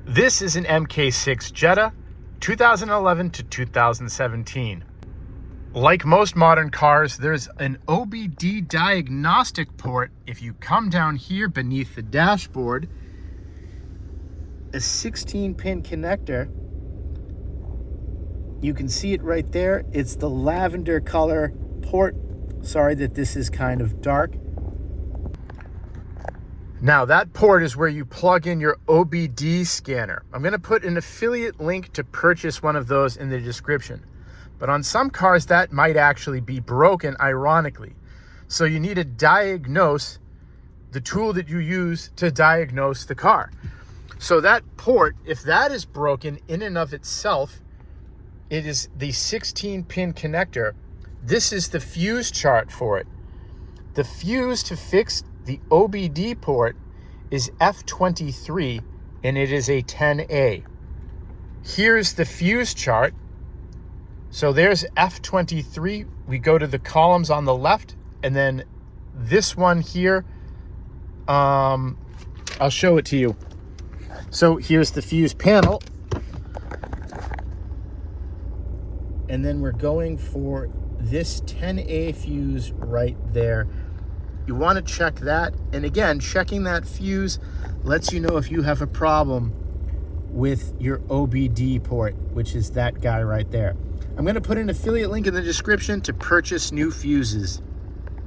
This is an MK6 Jetta, 2011 to 2017. Like most modern cars, there's an OBD diagnostic port. If you come down here beneath the dashboard, a 16-pin connector. You can see it right there. It's the lavender color port. Sorry that this is kind of dark. Now that port is where you plug in your OBD scanner. I'm going to put an affiliate link to purchase one of those in the description. But on some cars that might actually be broken, ironically. So you need to diagnose the tool that you use to diagnose the car. So that port, if that is broken in and of itself, it is the 16-pin connector. This is the fuse chart for it. The fuse to fix the OBD port is F23, and it is a 10A. Here's the fuse chart. So there's F23. We go to the columns on the left, and then this one here, I'll show it to you. So here's the fuse panel. And then we're going for this 10A fuse right there. You want to check that. And again, checking that fuse lets you know if you have a problem with your OBD port, which is that guy right there. I'm going to put an affiliate link in the description to purchase new fuses.